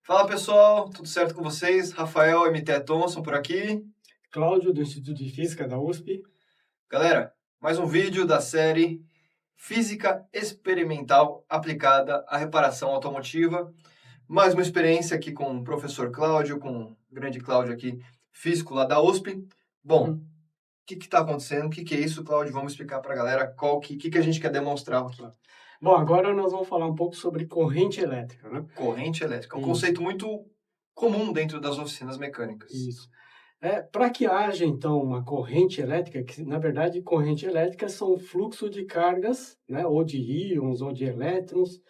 Fala pessoal, tudo certo com vocês? Rafael MT Thomson por aqui. Cláudio, do Instituto de Física da USP. Galera, mais um vídeo da série Física Experimental aplicada à reparação automotiva. Mais uma experiência aqui com o professor Cláudio, com o grande Cláudio aqui, físico lá da USP. Bom, o que está acontecendo? O que é isso, Cláudio? Vamos explicar para a galera o que a gente quer demonstrar aqui. Bom, agora nós vamos falar um pouco sobre corrente elétrica, né? Corrente elétrica, um Isso. conceito muito comum dentro das oficinas mecânicas. Isso. Para que haja, então, uma corrente elétrica, que na verdade corrente elétrica são fluxo de cargas, né, ou de íons ou de elétrons,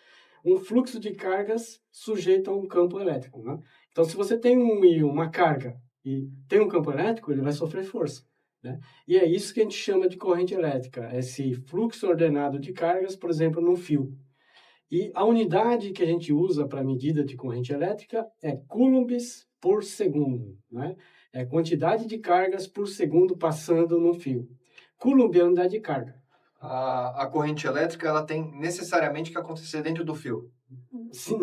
um fluxo de cargas sujeito a um campo elétrico, né? Então, se você tem um íon, uma carga, e tem um campo elétrico, ele vai sofrer força, né? E é isso que a gente chama de corrente elétrica, esse fluxo ordenado de cargas, por exemplo, num fio. E a unidade que a gente usa para medida de corrente elétrica é coulombs por segundo, né? É quantidade de cargas por segundo passando no fio. Coulomb é a unidade de carga. A corrente elétrica ela tem necessariamente que acontecer dentro do fio.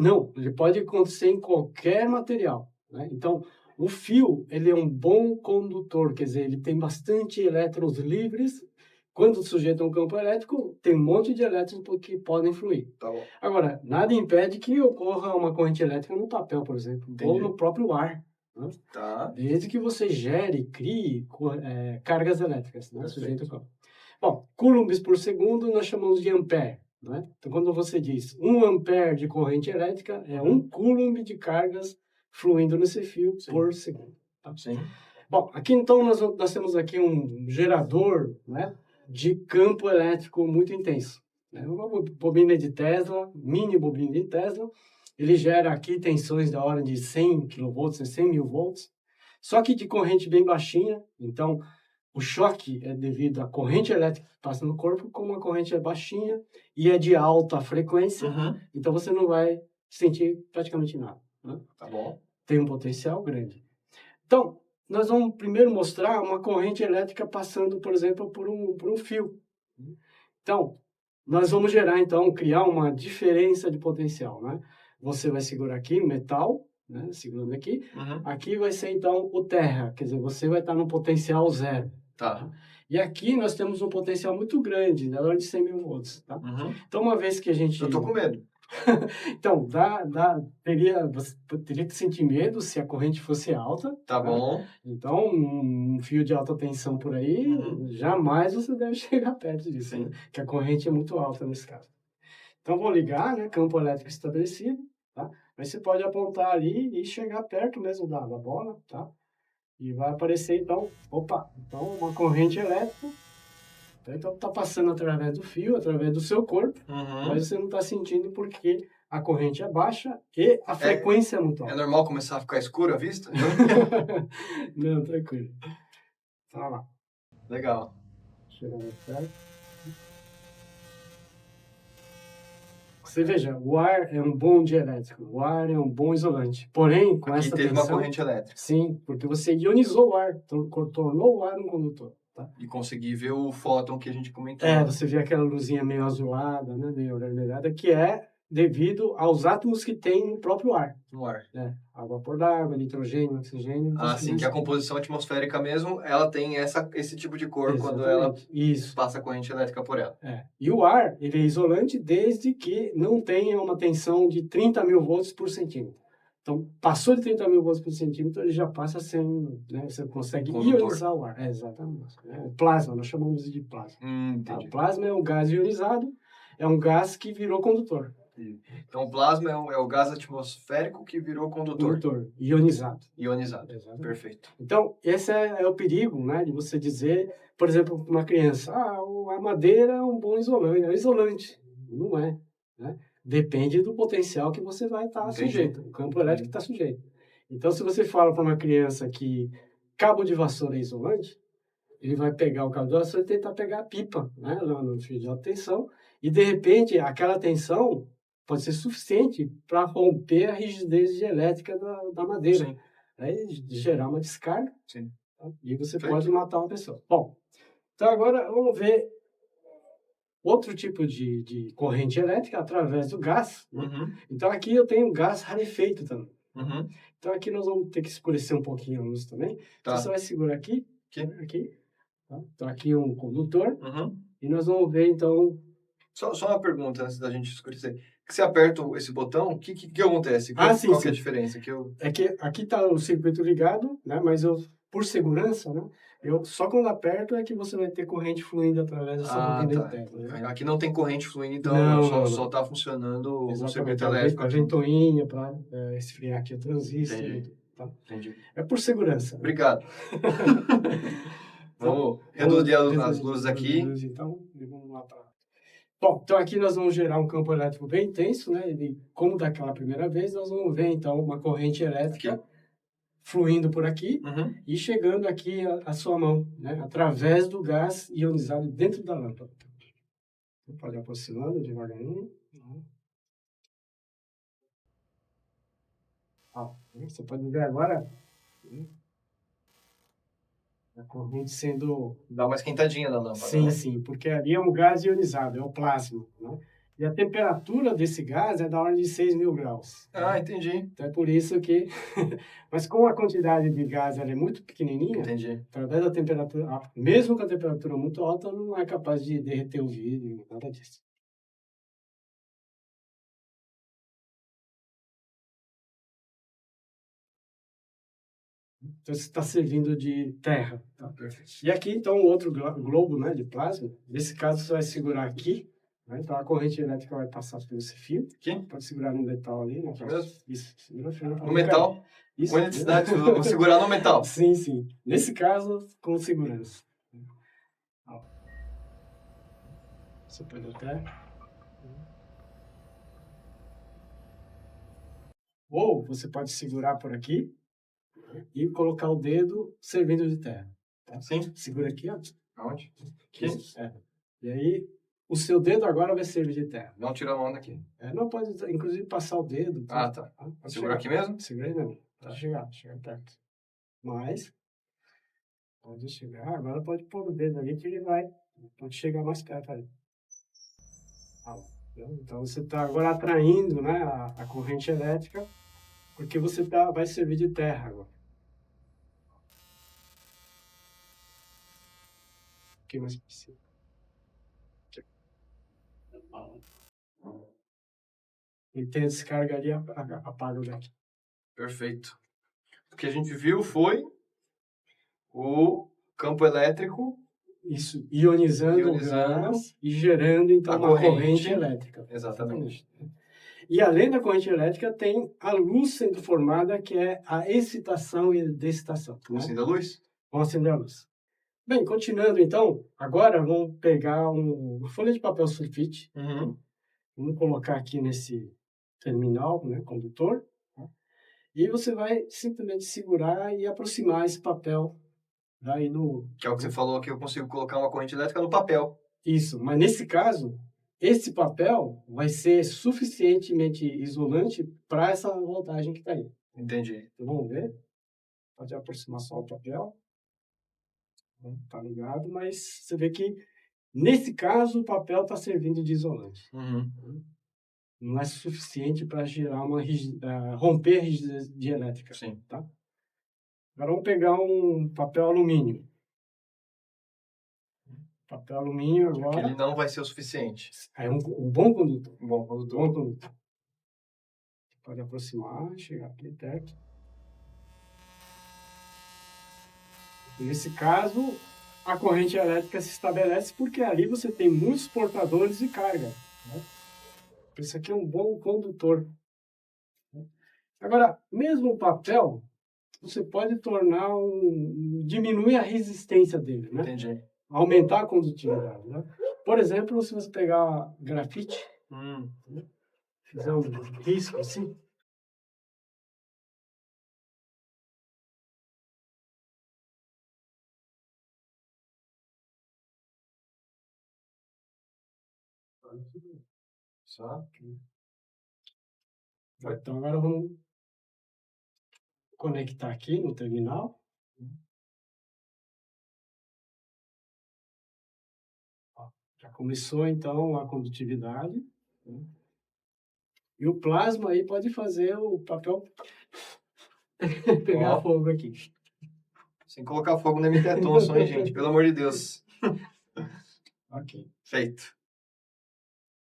Não, ele pode acontecer em qualquer material, né? Então, o fio ele é um bom condutor, quer dizer, ele tem bastante elétrons livres. Quando sujeito a um campo elétrico, tem um monte de elétrons que podem fluir. Tá bom. Agora, nada impede que ocorra uma corrente elétrica no papel, por exemplo, Entendi. ou no próprio ar, né? Tá. Desde que você crie cargas elétricas, né? Sujeito ao campo. Bom, coulombs por segundo nós chamamos de ampere, né? Então, quando você diz 1 ampere de corrente elétrica, é 1 coulomb de cargas fluindo nesse fio por segundo. Tá? Sim. Bom, aqui então nós temos aqui um gerador, né, de campo elétrico muito intenso. Né? Uma bobina de Tesla, mini bobina de Tesla, ele gera aqui tensões da ordem de 100 kV, 100 mil volts, só que de corrente bem baixinha. Então, o choque é devido à corrente elétrica que passa no corpo, como a corrente é baixinha e é de alta frequência, então você não vai sentir praticamente nada. Né? Tá bom. Tem um potencial grande. Então, nós vamos primeiro mostrar uma corrente elétrica passando, por exemplo, por um fio. Então, nós vamos criar uma diferença de potencial, né? Você vai segurar aqui, metal, né? Segurando aqui. Aqui vai ser, então, o terra, quer dizer, você vai estar no potencial zero. Tá. E aqui nós temos um potencial muito grande, na ordem de 100 mil volts, tá? Então, uma vez que a gente... Eu tô com medo. Então, você teria que sentir medo se a corrente fosse alta. Tá bom. Então, um fio de alta tensão por aí, jamais você deve chegar perto disso, Sim. né? Que a corrente é muito alta nesse caso. Então, vou ligar, né? Campo elétrico estabelecido, tá? Mas você pode apontar ali e chegar perto mesmo da bola, tá? E vai aparecer, então, uma corrente elétrica. Então, está passando através do fio, através do seu corpo, mas você não está sentindo porque a corrente é baixa e a frequência é muito alta. É normal começar a ficar escuro a vista? Não, tranquilo. Tá lá. Legal. Chegando perto. Você veja, o ar é um bom dielétrico, o ar é um bom isolante. Porém, com Aqui essa teve tensão... uma corrente elétrica. Sim, porque você ionizou o ar, tornou o ar um condutor. Tá? E consegui ver o fóton que a gente comentou. Você vê aquela luzinha meio azulada, né, meio avermelhada, que é devido aos átomos que tem no próprio ar. No ar. A vapor d'água, nitrogênio, oxigênio... Sim, que a composição atmosférica mesmo, ela tem esse tipo de cor. Exatamente. Quando ela Isso. passa a corrente elétrica por ela. E o ar, ele é isolante desde que não tenha uma tensão de 30 mil volts por centímetro. Então, passou de 30 mil volts por centímetro, ele já passa a ser, né, você consegue ionizar o ar. Exatamente. Plasma, nós chamamos de plasma. Entendi. O plasma é um gás ionizado, é um gás que virou condutor. Então, o plasma é o gás atmosférico que virou condutor. Ionizado. Ionizado. Exatamente. Perfeito. Então, esse é o perigo, né, de você dizer, por exemplo, para uma criança, a madeira é um bom isolante. É isolante. Não é, né? Depende do potencial que você vai estar sujeito, o campo elétrico está sujeito. Então, se você fala para uma criança que cabo de vassoura é isolante, ele vai pegar o cabo de vassoura e tentar pegar a pipa, né, lá no fio de alta tensão, e de repente aquela tensão pode ser suficiente para romper a rigidez elétrica da madeira. Sim. Aí gerar uma descarga. Sim. Tá? E você pode matar uma pessoa. Bom, então agora vamos ver outro tipo de corrente elétrica através do gás. Né? Então aqui eu tenho gás rarefeito também. Uhum. Então aqui nós vamos ter que escurecer um pouquinho a luz também. Então Tá. você vai segurar aqui, Aqui. aqui. Tá? Então aqui um condutor. Uhum. E nós vamos ver então. Só uma pergunta antes da gente escurecer. Que você aperta esse botão, o que acontece? Sim, Qual que é a sim. diferença? Que eu... É que aqui está o circuito ligado, né? Mas eu, por segurança, né? Eu só quando aperto é que você vai ter corrente fluindo através dessa bobina tá. interna. Né? Aqui não tem corrente fluindo, então Não. só tá funcionando o circuito Exatamente, elétrico a aqui. ventoinha para esfriar aqui o transistor. Entendi. Tá? Entendi. É por segurança. Né? Obrigado. Vamos reduzir as luzes aqui. Então, e vamos lá para... Bom, então aqui nós vamos gerar um campo elétrico bem intenso, né? E como daquela primeira vez, nós vamos ver então uma corrente elétrica Aqui. fluindo por aqui Uhum. e chegando aqui à sua mão, né? Através do gás ionizado dentro da lâmpada. Você pode ir aproximando devagarinho. Ó, você pode ver agora a corrente sendo... Dá uma esquentadinha na lâmpada, Sim, né? sim, porque ali é um gás ionizado, é o plasma, né? E a temperatura desse gás é da ordem de 6.000 graus. Ah, entendi. Então é por isso que... Mas como a quantidade de gás ela é muito pequenininha, Entendi. através da temperatura, mesmo com a temperatura muito alta, não é capaz de derreter o vidro, nada disso. Então, isso está servindo de terra. Tá? Perfeito. E aqui, então, um outro globo, né, de plasma. Nesse caso, você vai segurar aqui. Né? Então, a corrente elétrica vai passar por esse fio. Aqui? Pode segurar no metal ali. Né? Mesmo? Isso, segura firme. No metal? Isso. Com eletricidade, vou segurar no metal. Sim, sim. Nesse caso, com segurança. Ó. Você pode até... Ou você pode segurar por aqui e colocar o dedo servindo de terra. Tá? Sim. Segura aqui, ó. Aonde? Aqui? É. E aí, o seu dedo agora vai servir de terra. Não tira a mão daqui. Não pode, inclusive, passar o dedo. Ah, tá. Segura aqui mesmo? Segura aí mesmo. Pode chegar perto. Mas, pode chegar. Agora pode pôr o dedo ali que ele vai. Pode chegar mais perto aí. Então, você está agora atraindo, né, a corrente elétrica, porque você vai servir de terra agora. O que mais precisa? E tem a descarga ali, apaga o daqui. Perfeito. O que a gente viu foi o campo elétrico. Isso, ionizando o gás e gerando, então, uma corrente elétrica. Exatamente. E além da corrente elétrica, tem a luz sendo formada, que é a excitação e decitação. Vamos acender a luz? Vamos acender a luz. Bem, continuando então, agora vamos pegar uma folha de papel sulfite. Uhum. Vamos colocar aqui nesse terminal, né, condutor. E você vai simplesmente segurar e aproximar esse papel daí no... Que é o que você falou, que eu consigo colocar uma corrente elétrica no papel. Isso, mas nesse caso, esse papel vai ser suficientemente isolante para essa voltagem que está aí. Entendi. Então, vamos ver. Pode aproximar só o papel. Está ligado, mas você vê que, nesse caso, o papel está servindo de isolante. Uhum. Não é suficiente para gerar romper a rigidez dielétrica. Sim. Tá? Agora vamos pegar um papel alumínio. Papel alumínio agora... Que ele não vai ser o suficiente. É um bom condutor. Bom condutor. Bom condutor. Pode aproximar, chegar aqui perto. Nesse caso, a corrente elétrica se estabelece porque ali você tem muitos portadores de carga. Né? Isso aqui é um bom condutor. Agora, mesmo o papel, você pode diminuir a resistência dele, né? Entendi. Aumentar a condutividade, né? Por exemplo, se você pegar grafite, fizer um risco assim, Só. Então agora vamos conectar aqui no terminal. Já começou então a condutividade. E o plasma aí pode fazer o papel pegar Ó, fogo aqui. sem colocar fogo no MT Thomson, hein, gente? Pelo amor de Deus. Ok. Feito.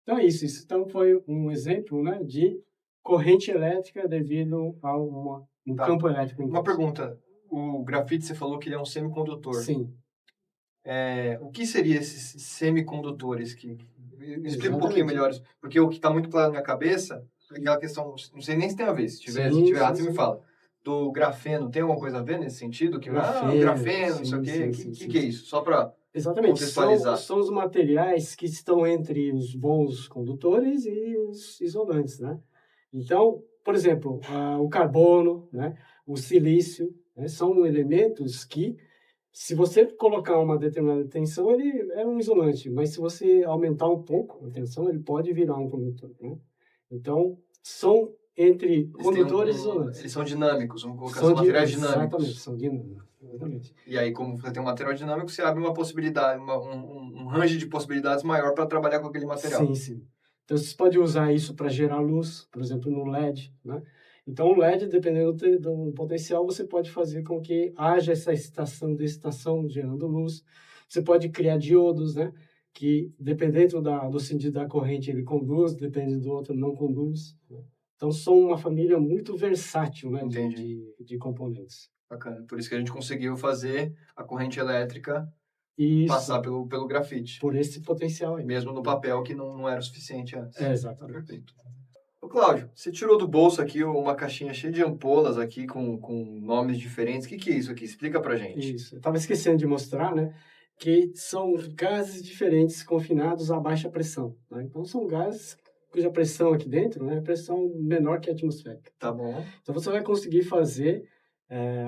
Então é isso. Isso então foi um exemplo, né, de corrente elétrica devido a um Tá. campo elétrico Uma intenso. pergunta. O grafite, você falou que ele é um semicondutor. Sim, O que seriam esses semicondutores? Me explica um pouquinho exatamente. melhor isso, porque o que está muito claro na minha cabeça é aquela questão, não sei nem se tem a ver, se Sim, tiver errado, sim, você me sim. fala. Do grafeno, tem alguma coisa a ver nesse sentido? Que, o Grafeno, grafeno, não sei o sim, quê, sim, o sim, sim, que é sim. isso? Só para Exatamente. contextualizar. São os materiais que estão entre os bons condutores e os isolantes, né? Então, por exemplo, o carbono, né, o silício, né, são elementos que, se você colocar uma determinada tensão, ele é um isolante, mas se você aumentar um pouco a tensão, ele pode virar um condutor, né? Então, são entre Eles têm condutores e isolantes. eles são dinâmicos, vamos colocar, são materiais exatamente, dinâmicos. são dinâmicos. Exatamente. E aí, como você tem um material dinâmico, você abre uma possibilidade, um range de possibilidades maior para trabalhar com aquele material. Sim, sim. Então, você pode usar isso para gerar luz, por exemplo, no LED, né? Então, o LED, dependendo do potencial, você pode fazer com que haja essa excitação gerando luz. Você pode criar diodos, né? Que, dependendo do sentido da corrente, ele conduz, depende do outro, não conduz, né? Então, são uma família muito versátil, né? Entendi. De componentes. Bacana. Por isso que a gente conseguiu fazer a corrente elétrica passar Isso, pelo grafite. por esse potencial aí. Mesmo no papel que não era o suficiente antes. Exatamente. Perfeito. Ô, Cláudio, você tirou do bolso aqui uma caixinha cheia de ampolas aqui com nomes diferentes. O que é isso aqui? Explica pra gente. Isso. Eu estava esquecendo de mostrar, né? Que são gases diferentes confinados a baixa pressão, né? Então, são gases cuja pressão aqui dentro, né, é pressão menor que a atmosférica. Tá bom. Então, você vai conseguir fazer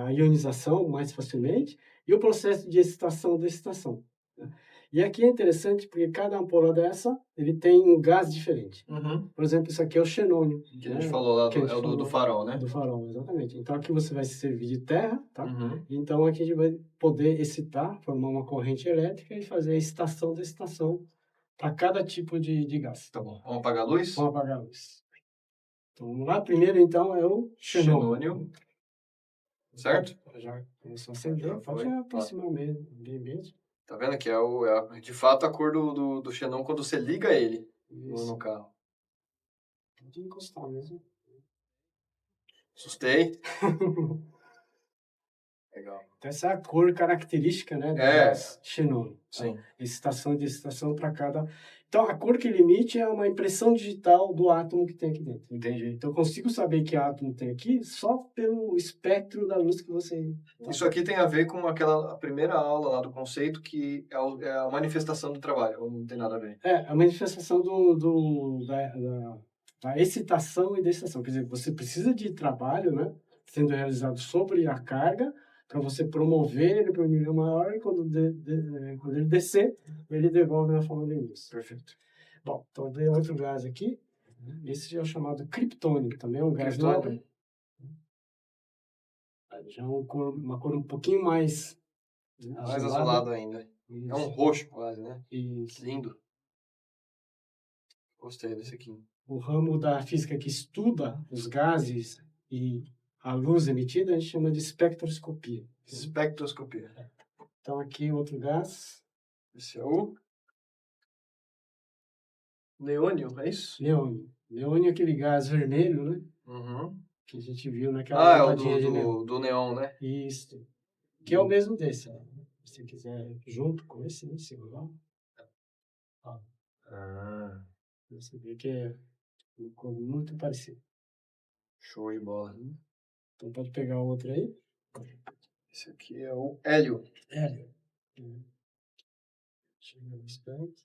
a ionização mais facilmente e o processo de excitação e dexcitação, né? E aqui é interessante porque cada ampola dessa, ele tem um gás diferente. Uhum. Por exemplo, isso aqui é o xenônio. Que a gente falou lá, que a gente é o do farol, né? do farol, exatamente. Então, aqui você vai servir de terra, tá? Uhum. Então, aqui a gente vai poder excitar, formar uma corrente elétrica e fazer a excitação da excitação para cada tipo de gás. Tá bom. Vamos apagar a luz? Vamos apagar a luz. Então, vamos lá. Primeiro, então, é o xenônio. Certo? Já começou a acender. Já foi. Pode aproximar mesmo, bem mesmo. Tá vendo que de fato a cor do xenon quando você liga ele no carro. Pode encostar mesmo. Assustei. Legal. Então, essa é a cor característica, né, do É. gás xenônio. Sim. Excitação e dexcitação para cada... Então, a cor que ele emite é uma impressão digital do átomo que tem aqui dentro. Entendi. Então, eu consigo saber que átomo tem aqui só pelo espectro da luz que você... Isso aqui tem a ver com a primeira aula lá do conceito, que é a manifestação do trabalho, ou não tem nada a ver? É a manifestação da excitação e dexcitação. Quer dizer, você precisa de trabalho, né, sendo realizado sobre a carga, para você promover ele para um nível maior, e quando ele descer, ele devolve na forma de luz. Perfeito. Bom, então tem outro gás aqui. Esse é o chamado criptônio, também é um gás nobre. Já é uma cor um pouquinho mais... Mais azulado ainda. Isso. É um roxo quase, né? Isso. Que lindo. Gostei desse aqui. O ramo da física que estuda os gases e a luz emitida, a gente chama de espectroscopia. Espectroscopia. Então, aqui outro gás. Esse é o neônio, é isso? Neônio. Neônio é aquele gás vermelho, né? Uhum. Que a gente viu naquela É o lampadinha de neon. do neon, né? Isso. Que é o mesmo desse. Né? Se você quiser junto com esse, né? Segurar. Ó. Você vê que é muito parecido. Show de bola. Então, pode pegar o outro aí. Esse aqui é o hélio. Hélio. Chega mais perto.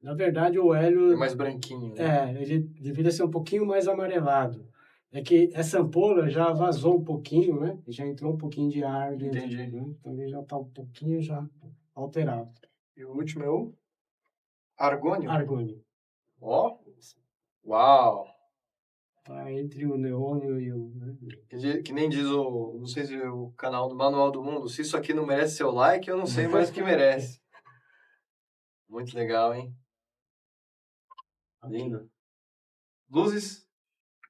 Na verdade, o hélio... É mais branquinho, né? ele deveria ser um pouquinho mais amarelado. É que essa ampola já vazou um pouquinho, né? Já entrou um pouquinho de ar dentro. Entendi. Né? Então ele já está um pouquinho já alterado. E o último é o argônio. Argônio. Ó. Uau. Tá entre o neônio e o... Né? Que nem diz não sei se o canal do Manual do Mundo, se isso aqui não merece seu like, eu não sei mais o que merece. Muito legal, hein? Lindo. Luzes?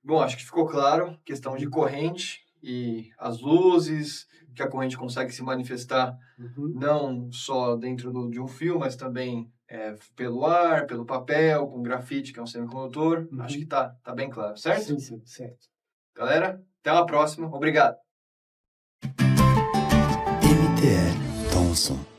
Bom, acho que ficou claro, questão de corrente e as luzes, que a corrente consegue se manifestar não só dentro de um fio, mas também pelo ar, pelo papel, com grafite, que é um semicondutor. Acho que tá bem claro, certo? Sim, sim, certo. Galera, até uma próxima. Obrigado. MTL Thomson.